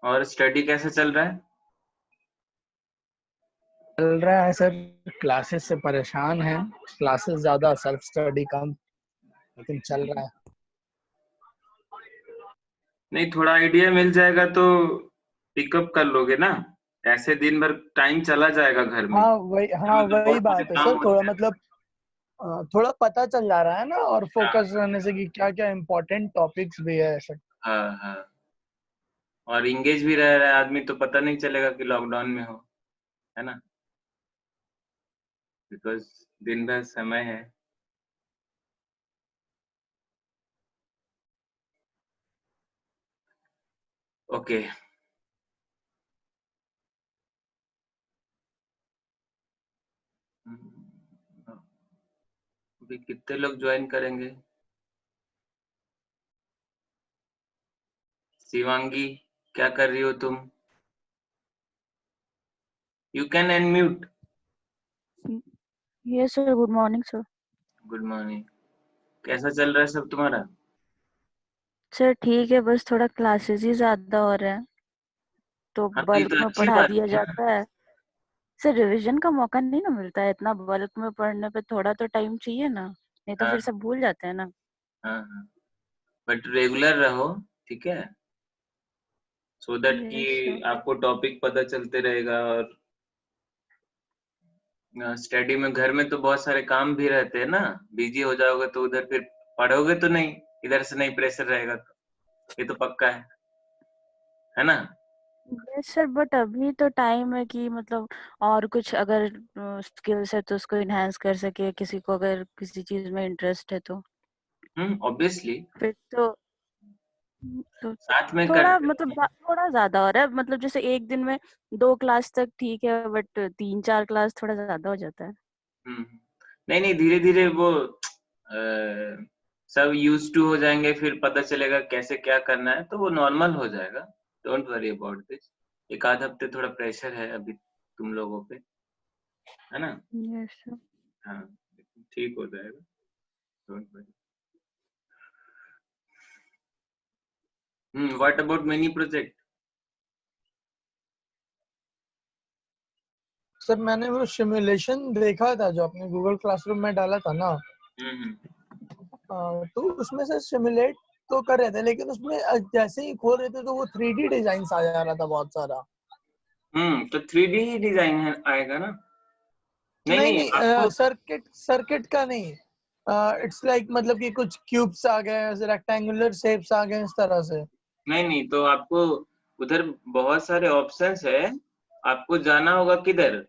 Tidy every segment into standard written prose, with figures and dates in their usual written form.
और स्टडी कैसे चल रहा है? चल रहा है सर। क्लासेस से परेशान है। क्लासेस ज्यादा, सेल्फ स्टडी कम, लेकिन चल रहा है। नहीं, थोड़ा आइडिया मिल जाएगा तो पिकअप कर लोगे ना। ऐसे दिन भर टाइम चला जाएगा घर में। घर हाँ में तो वही बहुत सारे बात है काम सर। थोड़ा होते हैं। मतलब थोड़ा पता चल जा रहा है ना, और हाँ, फोकस रहने से कि क्या क्या इम्पोर्टेंट टॉपिक्स भी है ऐसे। हाँ, हाँ। और इंगेज भी रह रहा है आदमी तो पता नहीं चलेगा कि लॉकडाउन में हो, है ना? बिकॉज दिन भर समय है। ओके। अभी कितने लोग ज्वाइन करेंगे? शिवांगी, क्या कर रही हो तुम? You can unmute. Yes sir, good morning sir. Good morning. कैसा चल रहा है सब तुम्हारा? सर ठीक है, बस थोड़ा क्लासेस ही ज्यादा हो रहे हैं तो हाँ, तो ये बल्क तो में अच्छी पढ़ा बात दिया है ना। जाता है। सर रिवीजन का मौका नहीं ना मिलता है, इतना बल्क में पढ़ने पे थोड़ा तो टाइम चाहिए ना, नहीं तो हाँ, फिर सब भूल जाते हैं ना। हाँ, हाँ। बट रेगुलर रहो, ठीक है? सो दैट कि यस सर। आपको टॉपिक पता चलते रहेगा। और स्टडी में घर में तो बहुत सारे काम भी रहते हैं ना। बिजी हो जाओगे तो उधर फिर पढ़ोगे तो नहीं, इधर से नहीं प्रेशर रहेगा तो ये तो पक्का है ना? यस सर, बट अभी तो टाइम है कि मतलब और कुछ अगर स्किल्स है तो उसको इनहेंस कर सके, किसी को अगर किसी चीज में इंटरेस्ट है तो ऑब्वियसली। फिर तो साथ में थोड़ा करते मतलब हैं। थोड़ा ज्यादा हो रहा है। मतलब जैसे एक दिन में 2 क्लास तक ठीक है, बट 3-4 क्लास थोड़ा ज्यादा हो जाता है। हम्म। नहीं, नहीं, धीरे धीरे वो सब यूज टू हो जाएंगे, फिर पता चलेगा कैसे क्या करना है तो वो नॉर्मल हो जाएगा। Don't worry about this. एक आध हफ्ते थोड़ा प्रेशर है अभी तुम लोगों पे, है ना? Yes sir. हाँ, ठीक हो जाएगा। Don't worry. What about mini project? Sir मैंने वो सिमुलेशन देखा था जो आपने गूगल क्लासरूम में डाला था ना। हम्म, तो उसमें से सिमुलेट तो कर रहे थे, लेकिन उसमें जैसे ही खोल रहे थे तो वो 3D डिजाइन आ जा रहा था बहुत सारा। तो 3D ही डिजाइन है आएगा ना? नहीं, नहीं नहीं, नहीं, आपको सर्किट सर्किट का नहीं। इट्स लाइक मतलब कि कुछ क्यूब्स आ गए, रेक्टेंगुलर शेप्स आ गए इस तरह से। नहीं, नहीं, तो आपको उधर बहुत सारे ऑप्शंस है। आपको जाना होगा किधर?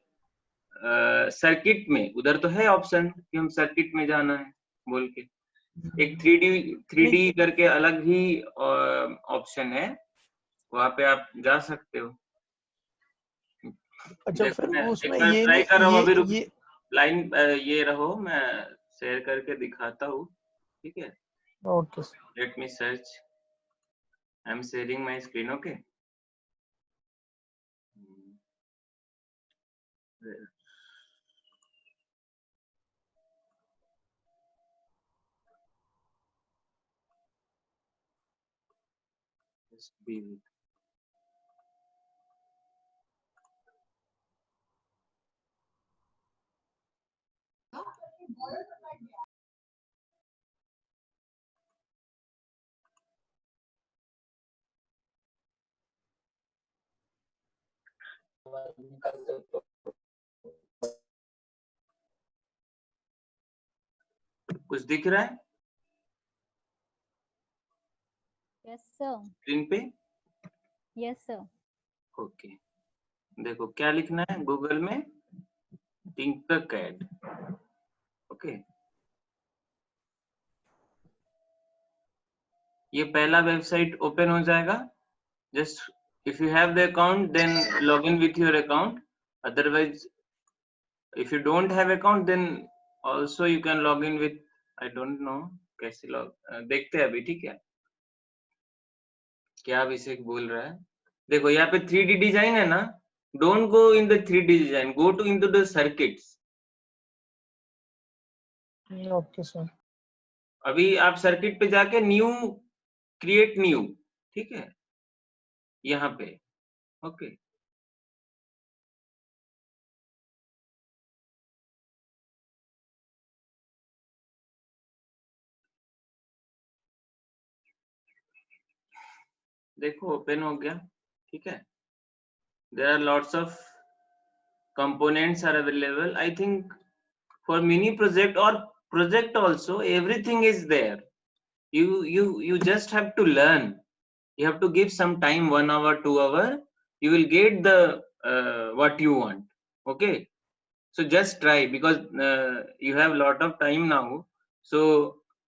सर्किट में उधर तो है ऑप्शन कि हम सर्किट में जाना है बोल के। एक थ्री डी थ्री नहीं, डी करके अलग ही ऑप्शन है। वहां पे आप जा सकते हो। अच्छा फिर देखो, मैं एक उसमें बार ये ट्राई नहीं, कर रहा हूँ, अभी रुक। ये लाइन ये रहो, मैं शेयर करके दिखाता हूँ। ठीक है? Okay. Let me search. I am sharing my screen. Okay. Just be with. कुछ दिख रहा है यस सर। स्क्रीन पे? Yes sir. ओके। देखो क्या लिखना है गूगल में। थिंकरकैड। ओके। ये पहला वेबसाइट ओपन हो जाएगा। Just if you have the account then log in with your account. Otherwise if you don't have account then also you can log in with, I don't know कैसे log देखते हैं अभी। ठीक है? क्या अभिषेक बोल रहा है? देखो यहाँ पे 3D डिजाइन है ना। Don't go in the 3D design, go to into the circuits. Okay sir. अभी आप सर्किट पे जाके न्यू, क्रिएट न्यू। ठीक है? यहाँ पे। ओके देखो ओपन हो गया, ठीक है। There are lots of components are available. I think for mini project or project also, everything is there. You just have to learn. You have to give some time, 1 hour, 2 hour. You will get the what you want. Okay. So just try, because you have lot of time now. So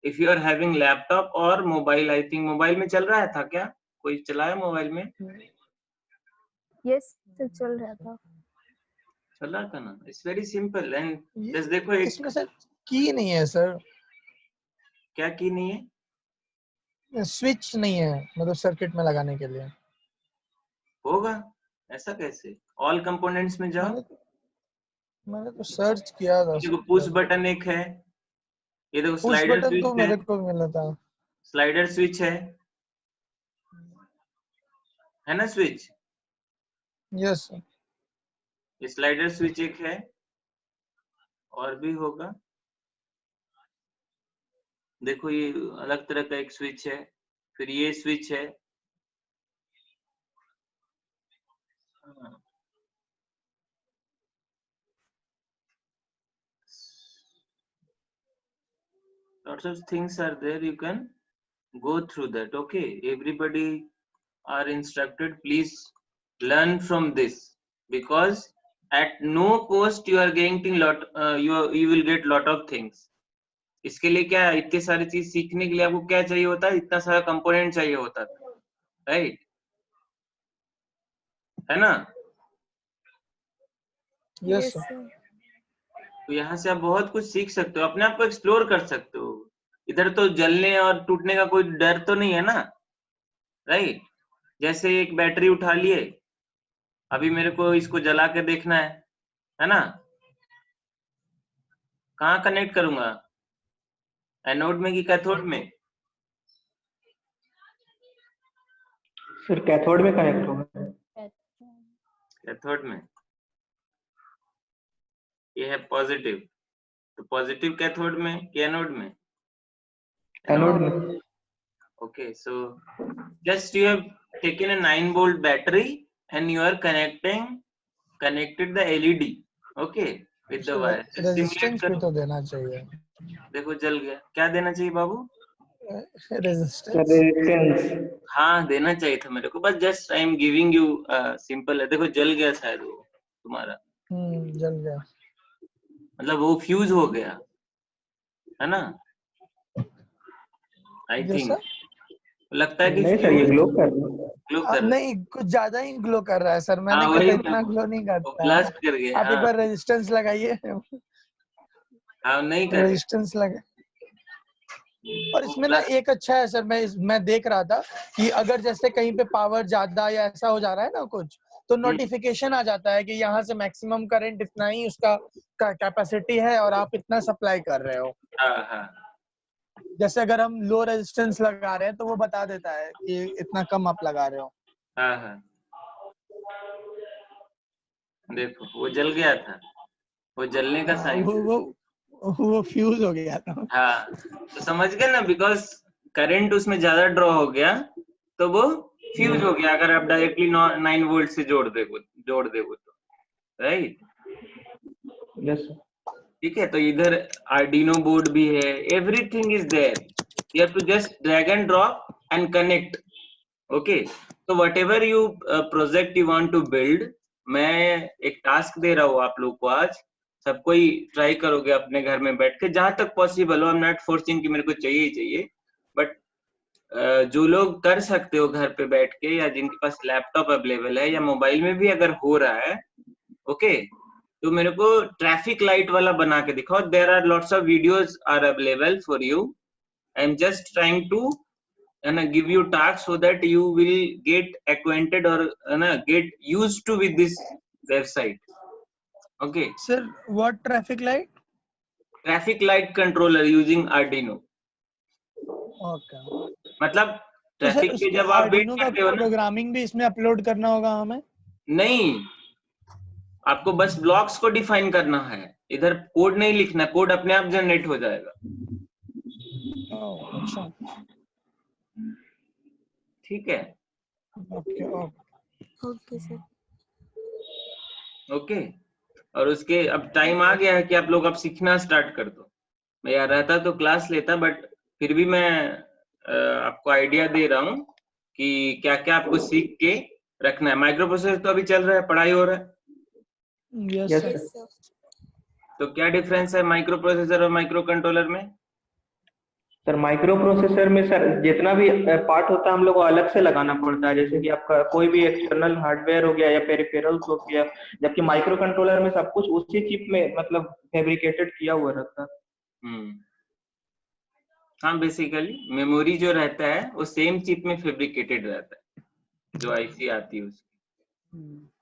if you are having laptop or mobile, I think mobile में चल रहा था क्या? कोई चलाया mobile में? Yes sir चल रहा था। चला था ना? It's very simple and ये- just देखो एक इसमें सर की नहीं है सर, क्या की नहीं है? स्विच नहीं है, मतलब सर्किट में लगाने के लिए। होगा, ऐसा कैसे? ऑल कंपोनेंट्स में जाओ, मैंने तो सर्च किया था। देखो पुश बटन एक है, ये देखो पुश स्लाइडर बटन तो स्विच मेरे है, को मिला था। स्लाइडर स्विच है ना स्विच? यस ये स्लाइडर स्विच एक है, और भी होगा। देखो ये अलग तरह का एक स्विच है, फिर ये स्विच है। Lots of things are there, you can go through that. Okay, everybody are instructed, please learn from this, because at no cost you are getting lot you will get lot of things. इसके लिए क्या, इतने सारी चीज सीखने के लिए आपको क्या चाहिए होता है? इतना सारा कंपोनेंट चाहिए होता था, राइट? है ना? यस तो यहाँ से आप बहुत कुछ सीख सकते हो, अपने आप को एक्सप्लोर कर सकते हो। इधर तो जलने और टूटने का कोई डर तो नहीं है ना, राइट? जैसे एक बैटरी उठा लिए, अभी मेरे को इसको जला के देखना है ना? कहाँ कनेक्ट करूंगा? एनोड में कि कैथोड में? सर कैथोड में कनेक्ट होगा। कैथोड में। ये है पॉजिटिव, तो पॉजिटिव कैथोड में कि एनोड में? एनोड में। Okay, so just you have taken a 9 volt battery and you are connected the LED, okay, with the wire. Just simulate resistance भी करो। तो देना चाहिए। देखो जल गया, क्या देना चाहिए बाबू? Resistance resistance. हाँ देना चाहिए था मेरे को, बस just I am giving you simple है। देखो जल गया शायद वो तुम्हारा, जल गया, मतलब वो फ्यूज हो गया, है ना? आई थिंक लगता है कि नहीं सर ये ग्लो कर रहा है। ग्लो कर रहा है। नहीं कुछ ज्यादा ही ग्लो कर रहा है सर, मैंने हाँ, कहा वही था इतना ग्लो नहीं करता है। ब्लास्ट कर गया। आप एक हाँ, बार रेजिस्टेंस लगाइए, हाँ नहीं कर रेजिस्टेंस लगा। और इसमें ना एक अच्छा है सर, मैं देख रहा था कि अगर जैसे कहीं पे पावर ज्यादा या ऐसा हो जा रहा है ना कुछ, तो नोटिफिकेशन आ जाता है कि यहाँ से मैक्सिमम करंट इतना ही उसका कैपेसिटी है और आप इतना सप्लाई कर रहे हो। हाँ हाँ जैसे अगर हम लो रेजिस्टेंस लगा रहे हैं तो वो बता देता है कि इतना कम आप लगा रहे हो। हाँ हाँ देखो वो जल गया था, वो जलने का साइन। वो फ्यूज हो गया था। हाँ तो समझ गए ना, बिकॉज करंट उसमें ज्यादा ड्रॉ हो गया तो वो फ्यूज हो गया। अगर आप डायरेक्टली 9 वोल्ट से जोड़ देगो तो, राइट? यस ठीक है, तो इधर आर्डिनो बोर्ड भी है, everything is there. You have to just drag and drop and connect. Okay, तो whatever you project you want to build, मैं एक टास्क दे रहा हूँ आप लोग को आज, सबको ही ट्राई करोगे अपने घर में बैठ के जहां तक पॉसिबल हो। आई एम नॉट फोर्सिंग कि मेरे को चाहिए ही चाहिए, बट जो लोग कर सकते हो घर पे बैठ के, या जिनके पास लैपटॉप अवेलेबल है या मोबाइल में भी अगर हो रहा है, ओके, तो मेरे को ट्रैफिक लाइट वाला बना के दिखाओ। There are lots of videos are available for you. I am just trying to give you tasks so that you will get acquainted or get used to with this website. Okay, Sir, what traffic light? traffic light controller using Arduino. Okay. मतलब तो sir traffic पे उसको जब आप wait Arduino का करते हो ना, प्रोग्रामिंग भी इसमें अपलोड करना होगा हमें? नहीं, आपको बस ब्लॉक्स को डिफाइन करना है, इधर कोड नहीं लिखना, कोड अपने आप जनरेट हो जाएगा। ओह, अच्छा। ठीक है, ओके ओके सर। ओके। और उसके अब टाइम आ गया है कि आप लोग अब सीखना स्टार्ट कर दो। मैं यहाँ रहता तो क्लास लेता, बट फिर भी मैं आपको आइडिया दे रहा हूँ कि क्या क्या आपको सीख के रखना है। माइक्रो प्रोसेसर तो अभी चल रहा है, पढ़ाई हो रहा है, यस यस सर। सर। तो क्या डिफरेंस है माइक्रो प्रोसेसर और माइक्रो कंट्रोलर में? सर माइक्रो प्रोसेसर में सर जितना भी पार्ट होता है हम लोग को अलग से लगाना पड़ता है, जैसे कि आपका कोई भी एक्सटर्नल हार्डवेयर हो गया या पेरिफेरल्स हो गया, जबकि माइक्रो कंट्रोलर में सब कुछ उसी चिप में मतलब फैब्रिकेटेड किया हुआ रहता है। हाँ, बेसिकली मेमोरी जो रहता है वो सेम चिप में फैब्रिकेटेड रहता है, जो आईसी आती है उसकी।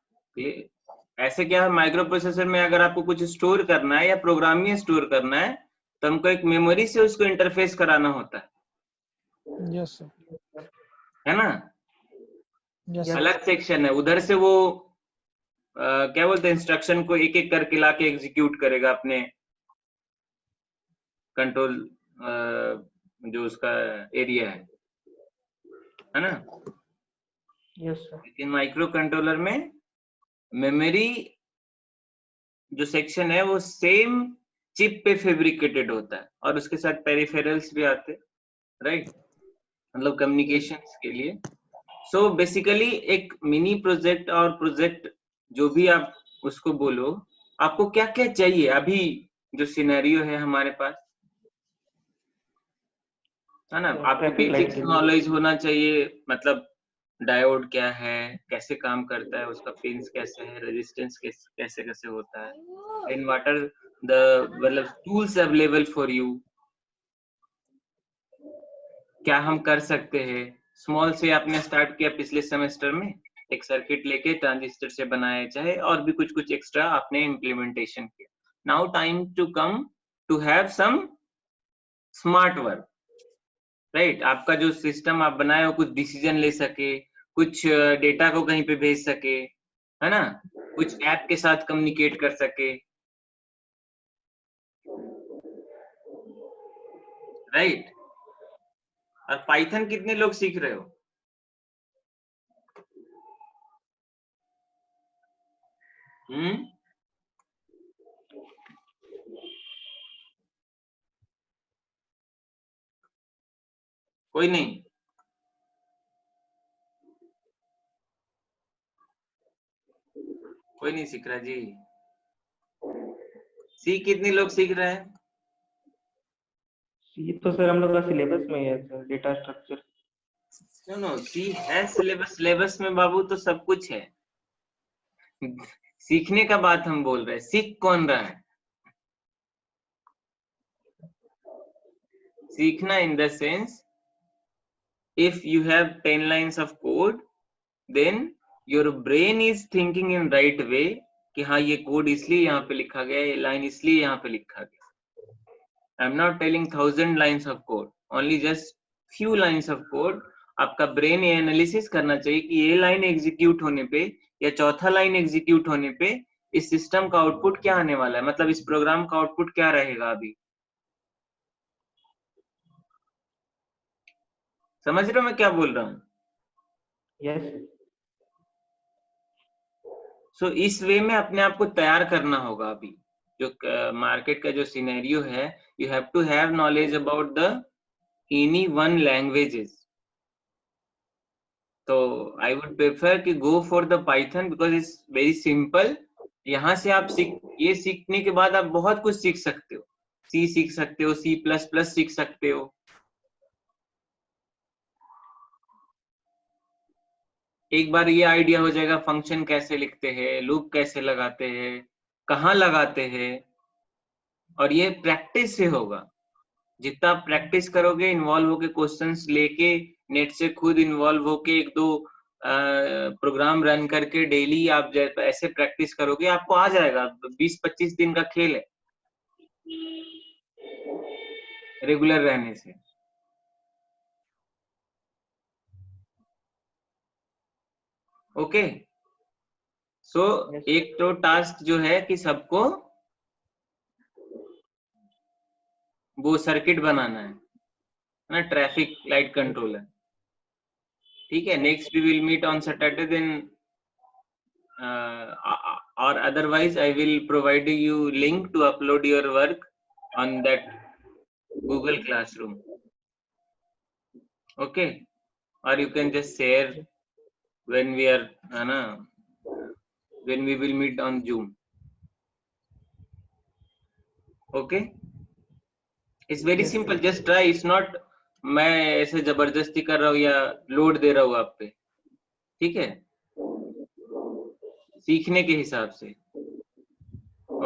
ऐसे क्या है, माइक्रो प्रोसेसर में अगर आपको कुछ स्टोर करना है या प्रोग्रामिंग स्टोर करना है तो हमको एक मेमोरी से उसको इंटरफेस कराना होता यस सर। है ना? Yes Yes. अलग सेक्शन है, उधर से वो क्या बोलते हैं, इंस्ट्रक्शन को एक एक करके लाके एग्जीक्यूट करेगा अपने कंट्रोल जो उसका एरिया है ना? Yes sir. लेकिन माइक्रो कंट्रोलर में मेमोरी जो सेक्शन है वो सेम चिप पे फैब्रिकेटेड होता है और उसके साथ पेरिफेरल्स भी आते हैं, राइट, मतलब कम्युनिकेशंस के लिए। सो बेसिकली एक मिनी प्रोजेक्ट और प्रोजेक्ट जो भी आप उसको बोलो, आपको क्या क्या चाहिए अभी जो सिनेरियो है हमारे पास, है ना? आपको ट्रैफिक लाइट बेसिक्स के लिए। नॉलेज होना चाहिए, मतलब डायोड क्या है, कैसे काम करता है, उसका पिंस कैसे है, रेजिस्टेंस कैसे कैसे होता है, देन व्हाट आर द मतलब टूल्स अवेलेबल फॉर यू, क्या हम कर सकते हैं। स्मॉल से आपने स्टार्ट किया पिछले सेमेस्टर में, एक सर्किट लेके ट्रांजिस्टर से बनाया, चाहे और भी कुछ कुछ एक्स्ट्रा आपने इम्प्लीमेंटेशन किया। Now time to come to have some smart work, right. आपका जो सिस्टम आप बनाए हो कुछ डिसीजन ले सके, कुछ डेटा को कहीं पे भेज सके, है ना, कुछ ऐप के साथ कम्युनिकेट कर सके, राइट। और पाइथन कितने लोग सीख रहे हो? कोई नहीं? कोई नहीं सीख रहा जी? सी कितने लोग सीख रहे हैं? ये तो सर हम लोग का सिलेबस में ही है सर, डेटा स्ट्रक्चर। नो, सी है सिलेबस, सिलेबस में बाबू तो सब कुछ है। सीखने का बात हम बोल रहे हैं, सीख कौन रहा है? सीखना in the sense, if you have 10 lines of code, then your brain is thinking in right way कि हाँ ये कोड इसलिए यहाँ पे लिखा गया, ये लाइन इसलिए यहाँ पे लिखा गया। I'm not telling 1000 lines of code, only just few lines of code। आपका ब्रेन ये एनालिसिस करना चाहिए कि ये लाइन एग्जीक्यूट होने पे या चौथा लाइन एग्जीक्यूट होने पे इस सिस्टम का आउटपुट क्या आने वाला है, मतलब इस प्रोग्राम का आउटपुट क्या रहेगा। अभी समझ रहे हो मैं क्या बोल रहा हूँ? यस। सो इस वे में अपने आप को तैयार करना होगा। अभी जो मार्केट का जो सिनेरियो है, you have to have knowledge about the any one languages. तो आई वुड प्रेफर कि go for the Python because it's very simple. यहाँ से आप ये सीखने के बाद आप बहुत कुछ सीख सकते हो, सी सीख सकते हो, C++ सीख सकते हो। एक बार ये आइडिया हो जाएगा फंक्शन कैसे लिखते हैं, लूप कैसे लगाते हैं, कहाँ लगाते हैं, और ये प्रैक्टिस से होगा। जितना प्रैक्टिस करोगे, इन्वॉल्व होके क्वेश्चंस लेके, नेट से खुद इन्वॉल्व होके एक दो प्रोग्राम रन करके डेली आप ऐसे प्रैक्टिस करोगे, आपको आ जाएगा। 20-25 दिन का खेल है रेगुलर रहने से। Okay so Yes. एक तो टास्क जो है कि सबको वो सर्किट बनाना है ना, ट्रैफिक लाइट कंट्रोलर, ठीक है। Next we will meet on Saturday then, or otherwise I will provide you link to upload your work on that Google Classroom, okay, or you can just share when we are when we will meet on Zoom, okay. It's very Yes, simple, sir. just try. It's not मैं ऐसे जबरदस्ती कर रहा हूँ या load दे रहा हूँ आप पे, ठीक है, सीखने के हिसाब से,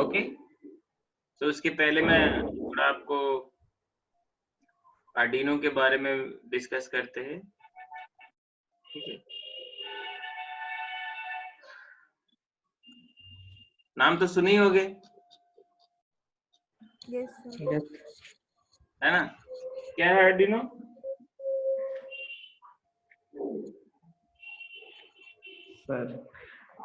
ओके। तो उसके पहले मैं थोड़ा आपको आर्डिनो के बारे में डिस्कस करते हैं, ठीक है। नाम तो सुने ही होंगे, यस सर। Yes, है ना। क्या है आर्डिनो? सर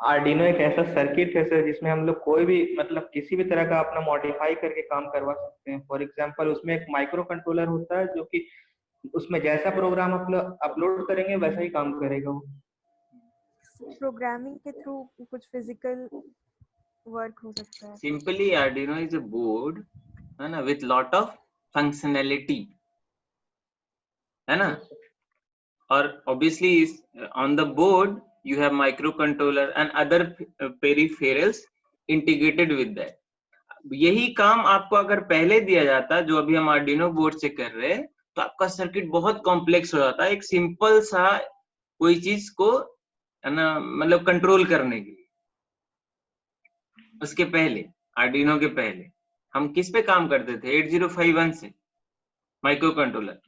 आर्डिनो एक ऐसा सर्किट है सर जिसमें हम लोग कोई भी मतलब किसी भी तरह का अपना मॉडिफाई करके काम करवा सकते हैं। फॉर एग्जांपल उसमें एक माइक्रो कंट्रोलर होता है जो कि उसमें जैसा प्रोग्राम अपलोड करेंगे वैसा ही काम करेगा वो। प्रोग्रामिंग के थ्रू कुछ फिजिकल वर्क हो सकता है। Simply Arduino is a board, है ना, विथ लॉट ऑफ फंक्शनैलिटी, है ना। और obviously on the board you have microcontroller and other peripherals integrated with that. यही काम आपको अगर पहले दिया जाता जो अभी हम आर्डिनो बोर्ड से कर रहे हैं तो आपका सर्किट बहुत कॉम्प्लेक्स हो जाता है। एक सिंपल सा कोई चीज को, है ना, मतलब कंट्रोल करने के लिए, उसके पहले आर्डिनो के पहले हम किस पे काम करते थे? 8051 से माइक्रो कंट्रोलर,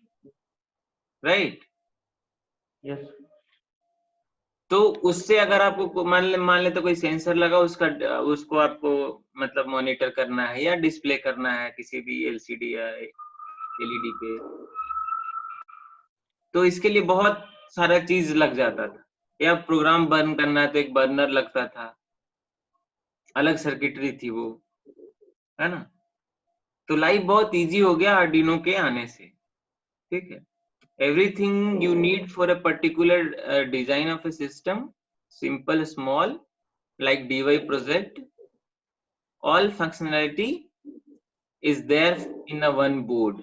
राइट। यस तो उससे अगर आपको मान ले तो कोई सेंसर लगा, उसको आपको मतलब मॉनिटर करना है या डिस्प्ले करना है किसी भी एलसीडी या एलईडी पे, तो इसके लिए बहुत सारा चीज लग जाता था। या प्रोग्राम बर्न करना है तो एक बर्नर लगता था, अलग सर्किटरी थी वो, है ना। तो लाइफ बहुत इजी हो गया आर्डिनो के आने से, ठीक है। Everything you need for a particular design of a system, simple, small, like DY project, all functionality is there in a one board,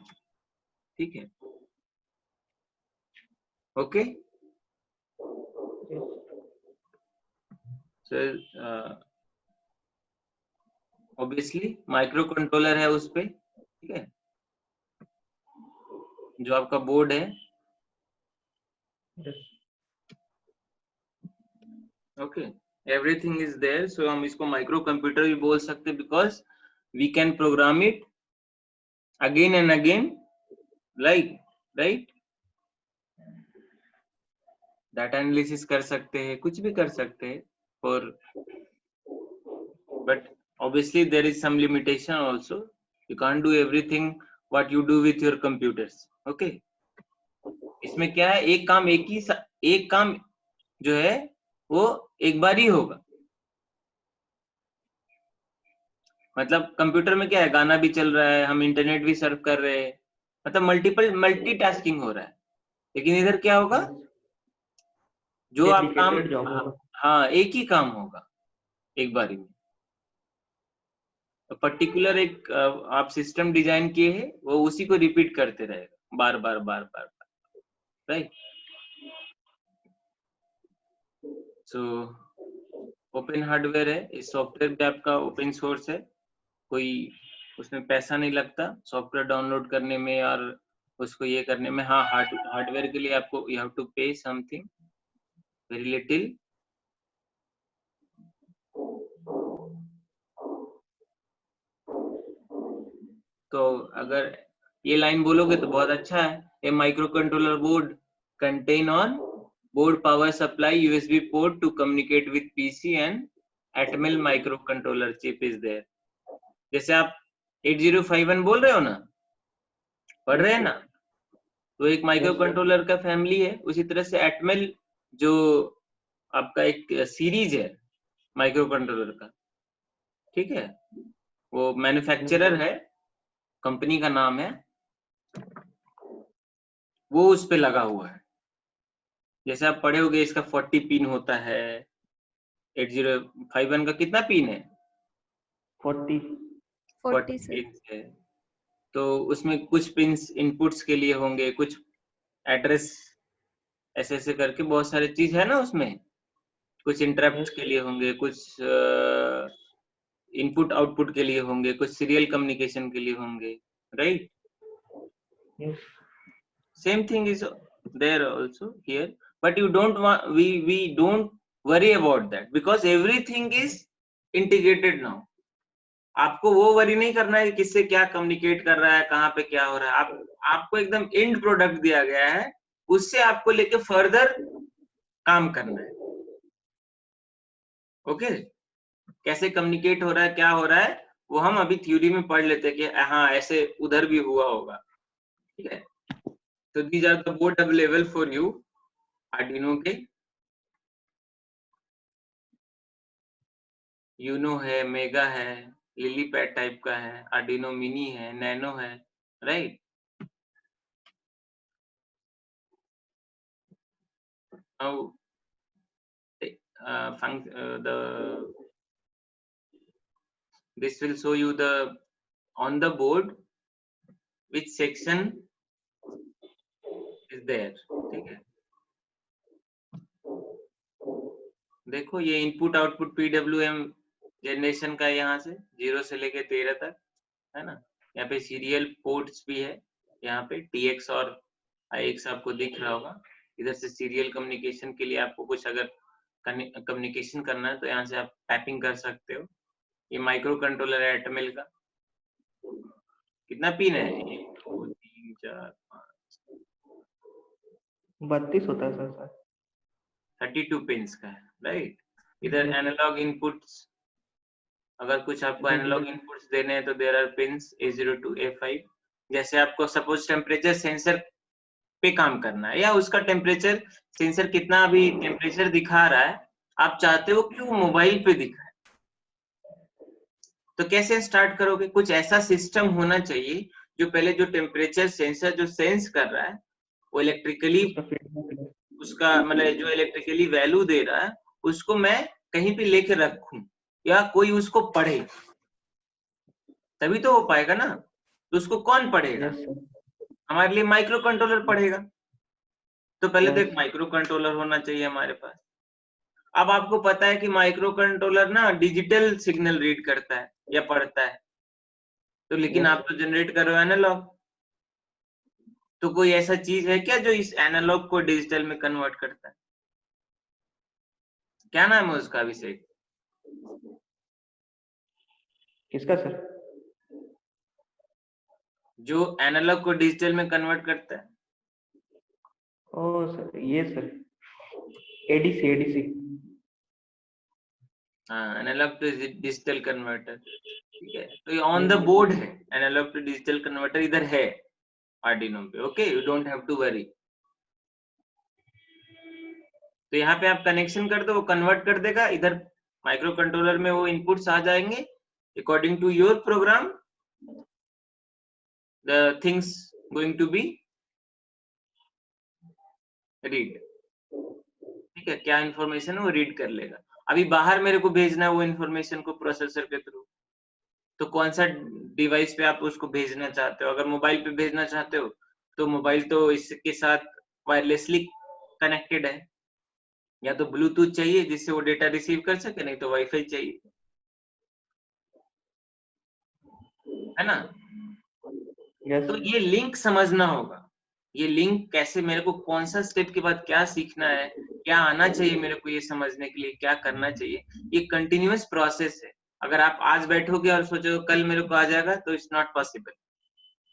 ठीक है, okay. So obviously microcontroller है उस पे, ठीक है, जो आपका बोर्ड है, okay. Everything is there, so हम इसको माइक्रो कंप्यूटर भी बोल सकते हैं because we can program it again and again, like, right. Data analysis कर सकते हैं, कुछ भी कर सकते हैं, और but obviously there is some limitation also. You can't do everything what you do with your computers, okay. इसमें क्या है, एक काम जो है वो एक बार ही होगा। मतलब कंप्यूटर में क्या है, गाना भी चल रहा है, हम इंटरनेट भी सर्फ कर रहे हैं, मतलब मल्टीटास्किंग हो रहा है। लेकिन इधर क्या होगा, जो आप काम, डेडिकेटेड जॉब होगा। हाँ, एक ही काम होगा एक बारी में। पर्टिकुलर एक आप सिस्टम डिजाइन किए हैं, वो उसी को रिपीट करते रहेगा बार बार बार बार, राइट। सो ओपन हार्डवेयर है, इस सॉफ्टवेयर भी आपका ओपन सोर्स है, कोई उसमें पैसा नहीं लगता सॉफ्टवेयर डाउनलोड करने में और उसको ये करने में। हाँ, हार्डवेयर के लिए आपको you have to pay something very little, तो अगर ये लाइन बोलोगे तो बहुत अच्छा है। A micro controller board contain on board power supply USB port to communicate with PC and Atmel micro controller chip is there. जैसे आप 8051 बोल रहे हो ना, पढ़ रहे हैं ना, तो एक माइक्रो कंट्रोलर का फैमिली है। उसी तरह से एटमेल जो आपका एक सीरीज है माइक्रो कंट्रोलर का, ठीक है, वो मैन्युफैक्चरर है, कंपनी का नाम है, वो उस पे लगा हुआ है। जैसे आप पढ़े होंगे इसका 40 पिन होता है, 8051 का कितना पिन है? 40 40 सर। पिन है। तो उसमें कुछ पिन्स इनपुट्स के लिए होंगे, कुछ एड्रेस, ऐसे ऐसे करके बहुत सारे चीज है ना उसमें, कुछ इंटरप्ट के लिए होंगे, कुछ इनपुट आउटपुट के लिए होंगे, कुछ सीरियल कम्युनिकेशन के लिए होंगे, right? Same thing is there also here, but you don't want, we don't worry about that because everything is integrated now. आपको वो वरी नहीं करना है कि किससे क्या कम्युनिकेट कर रहा है, कहाँ पे क्या हो रहा है, आपको एकदम एंड प्रोडक्ट दिया गया है, उससे आपको लेके फर्दर काम करना है। ओके, कैसे कम्युनिकेट हो रहा है, क्या हो रहा है, वो हम अभी थ्योरी में पढ़ लेते हैं कि हाँ ऐसे उधर भी हुआ होगा, ठीक है। So these are the board available for you, Arduino के, यूनो है, मेगा है, लिली पैड टाइप का है, Arduino मिनी है, नैनो है, right? Now this will show you the on the board which section is there, ठीक है। देखो ये इनपुट आउटपुट PWM जनरेशन का, यहाँ से 0 से लेके 13 तक है ना। यहाँ पे सीरियल पोर्ट्स भी है, यहाँ पे TX और IX आपको दिख रहा होगा। इधर से सीरियल कम्युनिकेशन के लिए आपको कुछ अगर कम्युनिकेशन करना है तो यहाँ से आप टाइपिंग कर सकते हो। ये माइक्रो कंट्रोलर है एटमेल का। कितना पिन है? 1 2 3 4 5 32 होता है सर। 32 पिन्स का है, राइट? इधर एनालॉग इनपुट्स, अगर कुछ आपको एनालॉग इनपुट्स देने हैं तो there are pins A0 to A5। जैसे आपको सपोज टेम्परेचर सेंसर पे काम करना है, या उसका टेम्परेचर सेंसर कितना अभी टेम्परेचर दिखा रहा है, आप चाहते हो कि वो मोबाइल पे दिखाए, तो कैसे स्टार्ट करोगे? कुछ ऐसा सिस्टम होना चाहिए जो पहले जो टेम्परेचर सेंसर जो सेंस कर रहा है वो इलेक्ट्रिकली उसका मतलब जो इलेक्ट्रिकली वैल्यू दे रहा है उसको मैं कहीं पे लेके रखूं या कोई उसको पढ़े, तभी तो हो पाएगा ना। तो उसको कौन पढ़ेगा? हमारे लिए माइक्रो कंट्रोलर पढ़ेगा। तो पहले तो एक माइक्रो कंट्रोलर होना चाहिए हमारे पास। अब आपको पता है कि माइक्रो कंट्रोलर ना डिजिटल सिग्नल रीड करता है या पढ़ता है, तो लेकिन आप तो जनरेट कर रहे हो एनालॉग, तो कोई ऐसा चीज है क्या जो इस एनालॉग को डिजिटल में कन्वर्ट करता है? क्या नाम है उसका अभिषेक? किसका सर? जो एनालॉग को डिजिटल में कन्वर्ट करता है। ओ सर, ये सर एडीसी। हाँ, एनालॉग टू डिजिटल कन्वर्टर, ठीक है। तो ये ऑन द बोर्ड है, एनालॉग टू डिजिटल कन्वर्टर इधर है आर्डिनो पे। Okay, you don't have to worry. तो यहाँ पे आप कनेक्शन कर दो, वो कन्वर्ट कर देगा। इधर माइक्रो कंट्रोलर में वो इनपुट्स आ जाएंगे according to your program, the things going to be read, ठीक है। क्या इंफॉर्मेशन है वो रीड कर लेगा। अभी बाहर मेरे को भेजना है वो इंफॉर्मेशन को प्रोसेसर के थ्रू, तो कौन सा डिवाइस पे आप उसको भेजना चाहते हो? अगर मोबाइल पे भेजना चाहते हो तो मोबाइल तो इसके साथ वायरलेसली कनेक्टेड है, या तो ब्लूटूथ चाहिए जिससे वो डेटा रिसीव कर सके, नहीं तो वाईफाई चाहिए, है ना। तो ये लिंक समझना होगा, ये लिंक कैसे, मेरे को कौन सा स्टेप के बाद क्या सीखना है, क्या आना चाहिए मेरे को ये समझने के लिए, क्या करना चाहिए, ये कंटिन्यूअस प्रोसेस है। अगर आप आज बैठोगे और सोचो कल मेरे को आ जाएगा, तो इट्स नॉट पॉसिबल।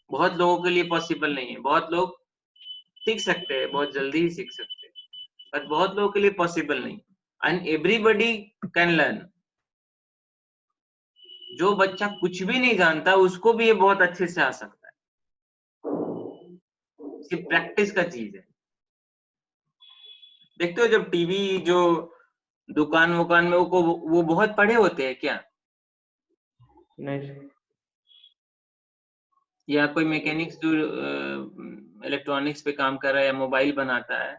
बहुत लोगों के लिए पॉसिबल नहीं है। बहुत लोग सीख सकते हैं, बहुत जल्दी ही सीख सकते हैं, पर बहुत लोगों के लिए पॉसिबल नहीं। And everybody can learn. जो बच्चा कुछ भी नहीं जानता उसको भी ये बहुत अच्छे से आ सकता है, सिर्फ प्रैक्टिस का चीज है। देखते हो जब टीवी जो दुकान वुकान में वो बहुत पढ़े होते हैं क्या? नहीं सर। या कोई मैकेनिक्स जो इलेक्ट्रॉनिक्स पे काम कर रहा है या मोबाइल बनाता है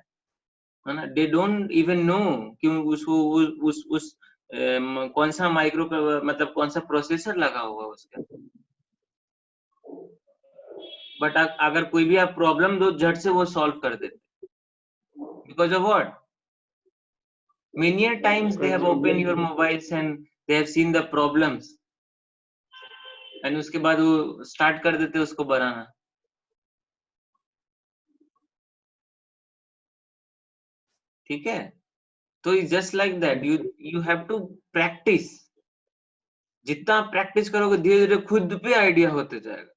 ना, दे डोंट इवन नो कि उसको उस कौन सा माइक्रो मतलब कौन सा प्रोसेसर लगा हुआ है उसका। बट अगर कोई भी आप प्रॉब्लम दो झट से वो सॉल्व कर देते, because of what? Many a times they have opened your mobiles and they have seen the problems and उसके बाद वो स्टार्ट कर देते उसको बनाना। ठीक है, तो just like that you have to practise. जितना आप प्रैक्टिस करोगे धीरे धीरे खुद पे आइडिया होते जाएगा।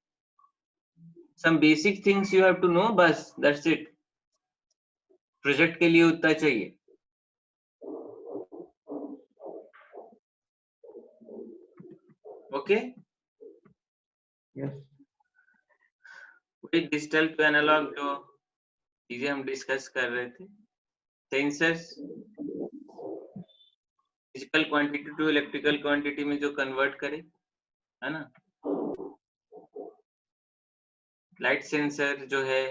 Some basic things you have to know, बस दैट्स इट। प्रोजेक्ट के लिए उतना चाहिए। ओके, डिजिटल टू एनालॉग जो चीजें हम डिस्कस कर रहे थे, sensors physical quantity to electrical quantity में जो कन्वर्ट करे, है ना। लाइट सेंसर जो है,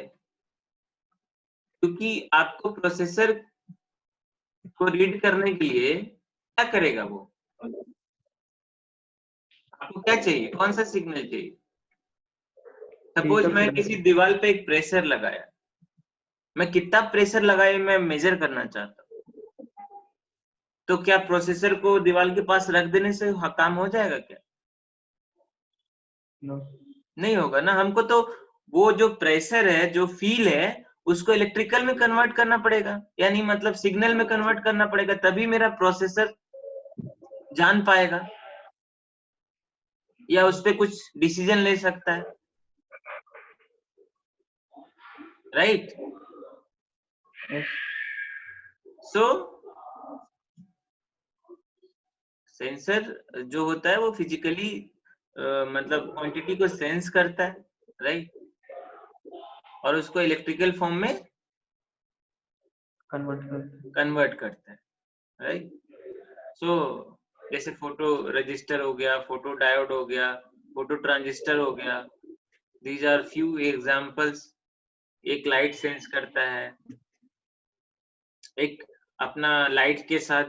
क्योंकि आपको प्रोसेसर को रीड करने के लिए क्या करेगा वो, आपको क्या चाहिए, कौन सा सिग्नल चाहिए? सपोज मैं किसी दीवार पे एक प्रेशर लगाया, मैं कितना प्रेशर लगाया मैं मेजर करना चाहता हूँ, तो क्या प्रोसेसर को दीवार के पास रख देने से काम हो जाएगा क्या? नहीं होगा ना। हमको तो वो जो प्रेशर है, जो फील है, उसको इलेक्ट्रिकल में कन्वर्ट करना पड़ेगा, यानी मतलब सिग्नल में कन्वर्ट करना पड़ेगा, तभी मेरा प्रोसेसर जान पाएगा या उस पे कुछ डिसीजन ले सकता है, राइट? सो सेंसर जो होता है वो फिजिकली मतलब क्वांटिटी को सेंस करता है, राइट, और उसको इलेक्ट्रिकल फॉर्म में कन्वर्ट करता है, राइट। सो जैसे फोटो रजिस्टर हो गया, फोटो डायोड हो गया, फोटो ट्रांजिस्टर हो गया, दीज आर फ्यू एग्जांपल्स। एक लाइट सेंस करता है, एक अपना लाइट के साथ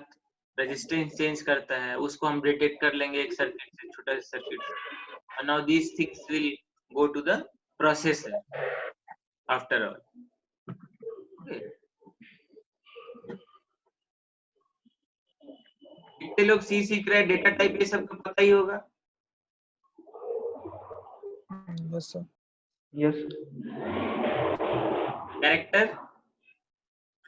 रेजिस्टेंस चेंज करता है, उसको हम डिटेक्ट कर लेंगे एक सर्किट से, छोटा सा सर्किट से, and now these things will go to the processor after all. Okay. कितने लोग सी सीख रहे हैं, डेटा टाइप ये सबको पता ही होगा? Yes sir. Yes. Character,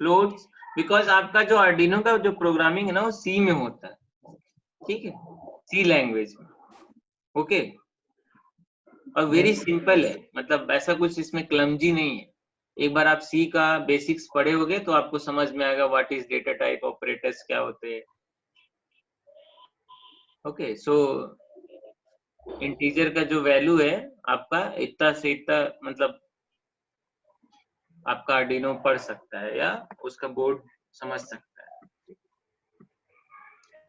floats, because आपका जो आर्डिनो का जो प्रोग्रामिंग है ना वो सी में होता है, ठीक है, सी लैंग्वेज में। ओके, और वेरी सिंपल है, मतलब ऐसा कुछ इसमें क्लमजी नहीं है। एक बार आप सी का बेसिक्स पढ़े होगे तो आपको समझ में आएगा what is data type, operators क्या होते हैं। ओके, सो इंटीजर का जो वैल्यू है आपका इतना से इतना, मतलब आपका आर्डिनो पढ़ सकता है या उसका बोर्ड समझ सकता है।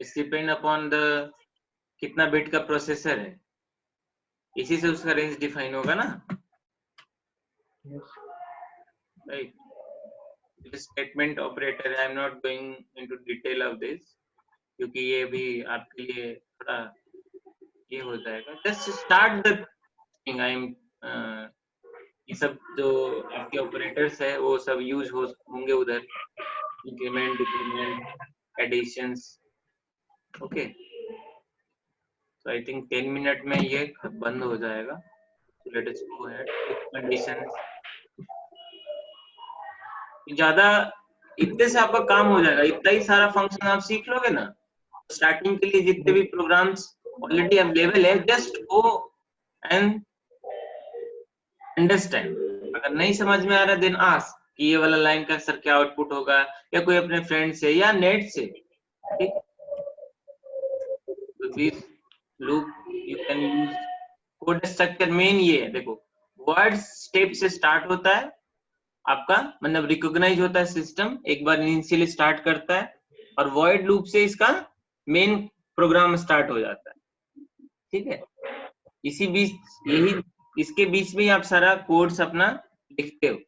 इट्स डिपेंड अपॉन द कितना बिट का प्रोसेसर है, इसी से उसका रेंज डिफाइन होगा ना, right. Statement operator, I am not going into detail of this, क्योंकि ये भी आपके लिए थोड़ा ये हो जाएगा। Just start the thing. I am ये सब जो आपके ऑपरेटर्स है वो सब यूज होंगे उधर, इंक्रीमेंट, डिक्रीमेंट, एडिशंस। ओके, तो आई थिंक 10 मिनट में ये बंद हो जाएगा। Let us go ahead with conditions. ज्यादा इतने से आपका काम हो जाएगा, इतना ही सारा फंक्शन आप सीख लोगे ना। स्टार्टिंग के लिए जितने भी प्रोग्राम्स ऑलरेडी अवेलेबल है, जस्ट गो एंड अंडरस्टैंड। अगर नहीं समझ में आ रहा देन आस्क कि ये वाला लाइन का सर क्या आउटपुट होगा, या कोई अपने फ्रेंड से या नेट से, ठीक। तो this loop you can use. Code structure main ये है, देखो वर्ड स्टेप से स्टार्ट होता है आपका, मतलब रिकॉग्नाइज होता है सिस्टम, एक बार इनिशियली स्टार्ट करता है, और वॉइड लूप से इसका मेन प्रोग्राम स्टार्ट हो जाता है। ठीक है, इसी बीच यही इसके बीच में ही आप सारा कोड्स अपना लिखते हो।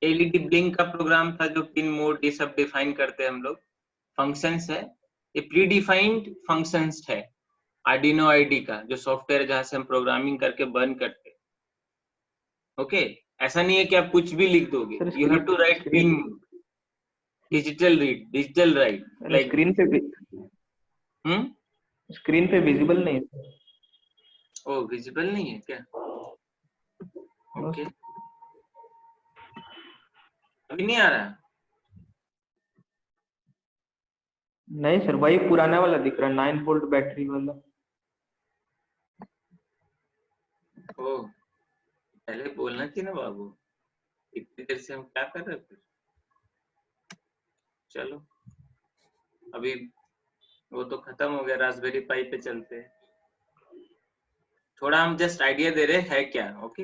एलईडी ब्लिंक का प्रोग्राम था जो पिन मोड ये सब डिफाइन करते हैं हम लोग। फंक्शंस है, ये प्री डिफाइंड फंक्शंस है आर्डिनो आईडी का, जो सॉफ्टवेयर जहां से हम प्रोग्रामिंग करके बर्न करते हैं। ओके, ऐसा नहीं है कि आप कुछ भी लिख दोगे, sir you have to write pin digital read digital write like screen पे विजिबल नहीं है। ओ विजिबल नहीं है क्या? ओके, अभी नहीं आ रहा? नहीं सर, वही पुराना वाला दिख रहा है, 9 वोल्ट बैटरी वाला। ओ, पहले बोलना चाहिए ना बाबू, इतनी देर से हम क्या कर रहे थे। चलो, अभी वो तो खत्म हो गया, रास्पबेरी पाई पे चलते हैं। थोड़ा हम जस्ट आइडिया दे रहे हैं क्या। ओके,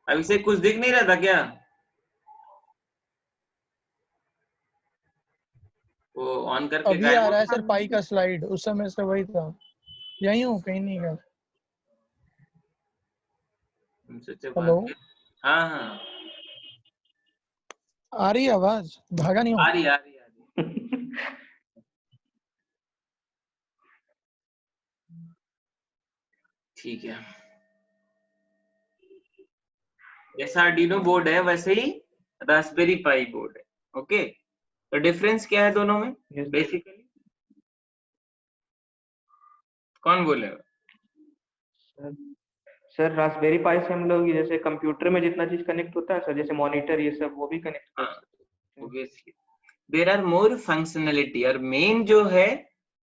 अभी से कुछ दिख नहीं रहा था क्या? वो ऑन करके अभी आ रहा है सर पाई का स्लाइड, उस समय से वही था। यही हूँ, कहीं नहीं गया। हेलो, हाँ हाँ, आ रही है आवाज? भागा नहीं हूँ। आ रही आ रही आ रही। ठीक है, जैसा आर्डिनो बोर्ड है वैसे ही रास्पबेरी पाई बोर्ड है। ओके, तो डिफरेंस क्या है दोनों में बेसिकली? कौन बोलेगा? सर रास्पबेरी पाई से हम लोग जैसे कंप्यूटर में जितना चीज कनेक्ट होता है सर, जैसे मॉनिटर ये सब, वो भी कनेक्ट कर सकते हैं। Obviously there are more functionality, और मेन जो है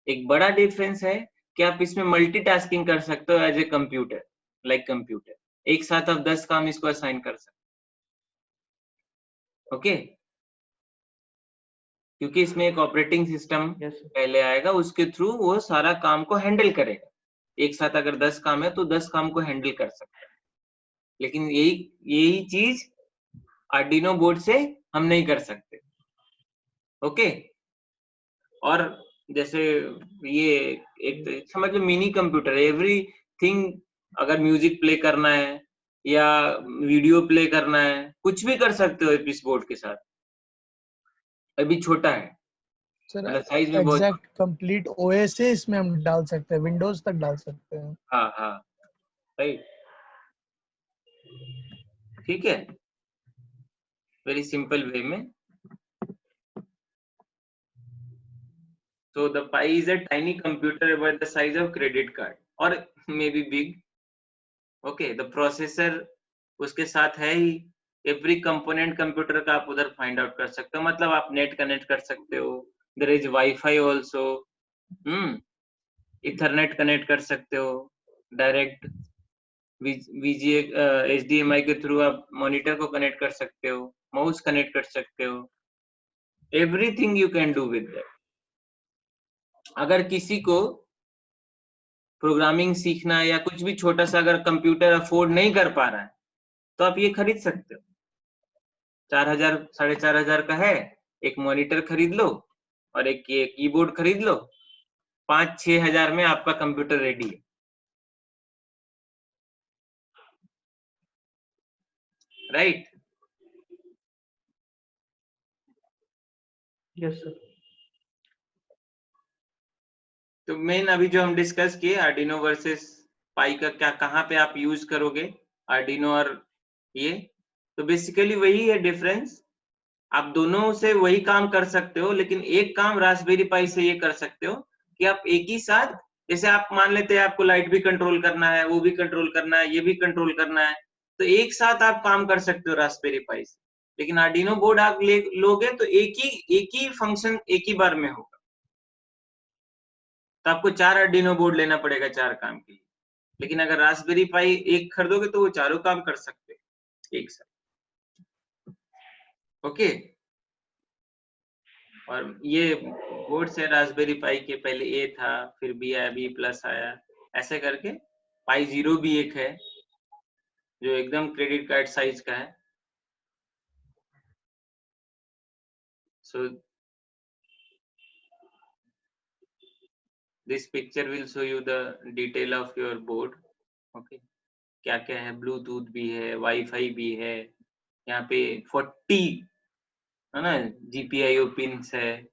एक बड़ा डिफरेंस है कि आप इसमें मल्टीटास्किंग कर सकते हो as a computer, like computer एक साथ आप 10 काम इसको असाइन कर सकते हो। ओके, क्योंकि इसमें एक ऑपरेटिंग सिस्टम पहले आएगा, उसके थ्रू वो सारा काम को हैंडल करेगा। एक साथ अगर 10 काम है तो 10 काम को हैंडल कर सकता है। लेकिन यही चीज आर्डिनो बोर्ड से हम नहीं कर सकते। ओके, और जैसे ये एक समझ लो मिनी कंप्यूटर, एवरीथिंग, अगर म्यूजिक प्ले करना है या वीडियो प्ले करना है, कुछ भी कर सकते हो इस बोर्ड के साथ। अभी छोटा है, मतलब साइज में बहुत। एग्जैक्ट कंप्लीट ओएस इसमें हम डाल सकते हैं, विंडोज तक डाल सकते हैं। हाँ हाँ, राइट, ठीक है, वेरी सिंपल वे में। So the Pi is a tiny computer about the size of credit card or maybe big. Okay, the processor उसके साथ है ही। एवरी कंपोनेंट कंप्यूटर का आप उधर फाइंड आउट कर सकते हो, मतलब आप नेट कनेक्ट कर सकते हो। There is WiFi also, Ethernet connect कर सकते हो डायरेक्ट। वीजीए एचडीएमआई के थ्रू आप मॉनिटर को कनेक्ट कर सकते हो, माउस कनेक्ट कर सकते हो, everything you can do with that. अगर किसी को प्रोग्रामिंग सीखना है या कुछ भी छोटा सा अगर कंप्यूटर अफोर्ड नहीं कर पा रहा है तो आप ये खरीद सकते हो। 4000 4500 का है, एक मॉनिटर खरीद लो और एक ये कीबोर्ड खरीद लो, 5-6 हजार में आपका कंप्यूटर रेडी है। राइट? Yes sir. तो मेन अभी जो हम डिस्कस किए आर्डिनो वर्सेस पाई का, क्या कहाँ पे आप यूज करोगे आर्डिनो और ये, तो बेसिकली वही है डिफरेंस। आप दोनों से वही काम कर सकते हो, लेकिन एक काम रास्पबेरी पाई से ये कर सकते हो कि आप एक ही साथ, जैसे आप मान लेते हैं आपको लाइट भी कंट्रोल करना है, वो भी कंट्रोल करना है, ये भी कंट्रोल करना है, तो एक साथ आप काम कर सकते हो रास्पबेरी पाई से। लेकिन आर्डिनो बोर्ड आप लोगे तो एक ही फंक्शन एक ही बार में होगा, तो आपको 4 आर्डिनो बोर्ड लेना पड़ेगा 4 काम के लिए। लेकिन अगर रास्पबेरी पाई एक खरीदोगे तो वो चारों काम कर सकते हो एक साथ। ओके, और ये बोर्ड से रास्पबेरी पाई के पहले ए था, फिर बी आया, बी प्लस आया, ऐसे करके पाई 0 भी एक है जो एकदम क्रेडिट कार्ड साइज का है। So this picture will show you the detail of your board. Okay, क्या क्या है, ब्लूटूथ भी है, वाईफाई भी है, यहाँ पे 40 है ना GPIO पिंस है,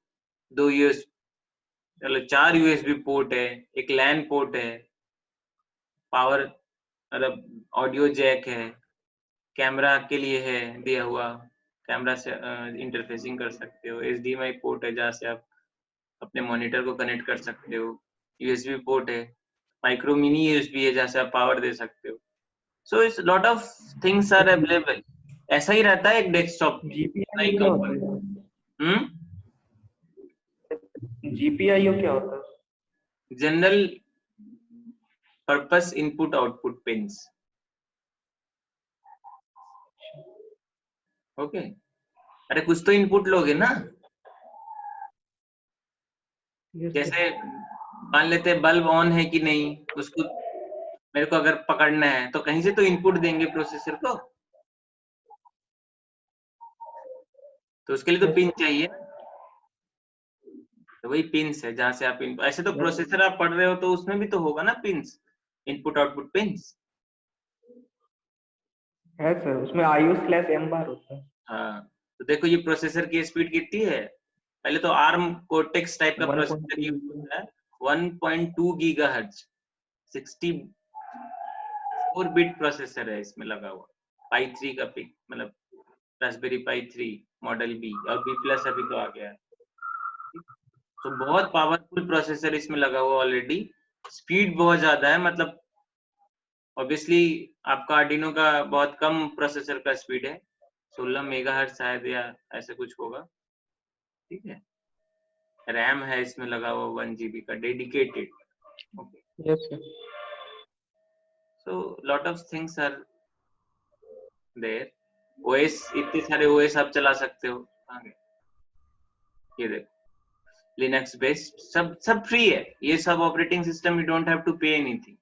2 यूएस मतलब 4 USB पोर्ट है, एक लैन पोर्ट है, पावर मतलब ऑडियो जैक है, कैमरा के लिए है दिया हुआ, कैमरा से इंटरफेसिंग कर सकते हो, HDMI पोर्ट है जहाँ से आप अपने मॉनिटर को कनेक्ट कर सकते हो, USB पोर्ट है, माइक्रो मिनी USB है जहाँ से आप पावर दे सकते हो. So it's lot of things are available. ऐसा ही रहता है एक डेस्कटॉप में. GPIO क्या होता है? GPIO क्या होता है? General purpose input output pins. Okay, अरे कुछ तो इनपुट लोगे ना. जैसे मान लेते बल्ब ऑन है कि नहीं, उसको मेरे को अगर पकड़ना है तो कहीं से तो इनपुट देंगे प्रोसेसर को, तो उसके लिए तो पिन चाहिए. तो वही पिंस है जहां से आप ऐसे तो प्रोसेसर आप पढ़ रहे हो तो उसमें भी तो होगा ना पिंस, इनपुट आउटपुट पिंस. है सर, उसमें IO/M बार होता है. हाँ, तो देखो ये प्रोसेसर की स्पीड कितनी है. पहले तो ARM कोर्टेक्स टाइप का प्रोसेसर यूज होता है, 1.2 गीगाहर्ट्ज, 64 बिट प्रोसेसर है इसमें लगा हुआ. पाई 3 का पिक मतलब रास्पबेरी पाई 3 मॉडल बी और B+ अभी तो आ गया है. तो बहुत पावरफुल प्रोसेसर इसमें लगा हुआ ऑलरेडी. स्पीड बहुत ज्यादा है, मतलब ऑब्वियसली आपका आर्डिनो का बहुत कम प्रोसेसर का स्पीड है, 16 मेगाहर्ट्ज शायद या ऐसे कुछ होगा. ठीक है, रैम है इसमें लगा हुआ 1 GB का dedicated. Yes sir. So lot of things are there. OS इतने सारे OS आप चला सकते हो. आगे ये देखो लिनक्स बेस्ड सब फ्री है. ये सब operating system you don't have to pay anything.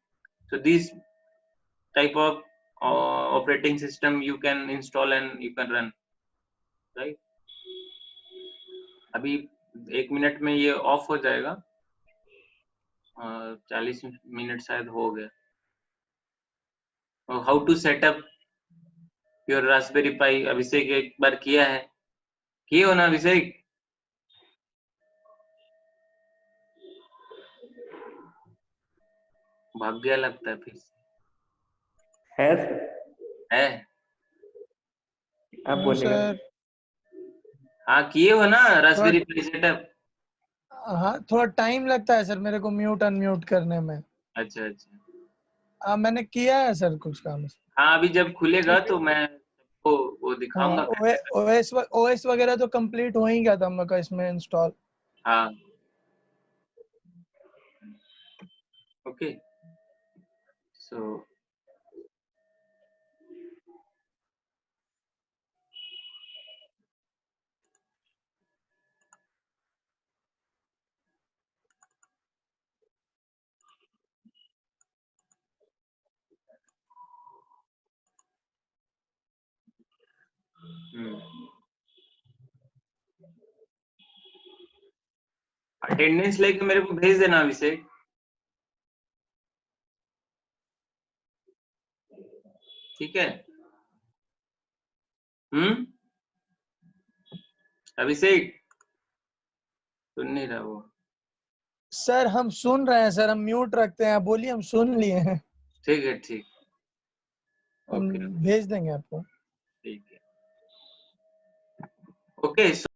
So this type of operating system you can install and you can run, right? अभी 1 मिनट में ये ऑफ हो जाएगा. 40 मिनट शायद हो गया. How to set up your Raspberry Pi. Abhishek एक बार किया है, किए हो ना अभिषेक? भाग गया लगता है फिर से. है सर, है आप बोलिएगा. सर हाँ किए हो ना रास्पबेरी पाई सेटअप? हाँ थोड़ा टाइम लगता है सर मेरे को म्यूट अनम्यूट करने में. अच्छा अच्छा. हाँ मैंने किया है सर कुछ काम. हाँ अभी जब खुलेगा तो मैं सबको वो दिखाऊंगा. OS वगैरह तो कंप्लीट हो ही गया था हम लोग का इसमें इंस्टॉल. हाँ ओके. सो अटेंडेंस लेके मेरे को भेज देना अभिषेक. ठीक है. अभिषेक सुन नहीं रहा वो. सर हम सुन रहे हैं सर, हम म्यूट रखते हैं. बोलिए, हम सुन लिए हैं. ठीक है ठीक. हम ओके भेज देंगे आपको. ठीक है. ओके.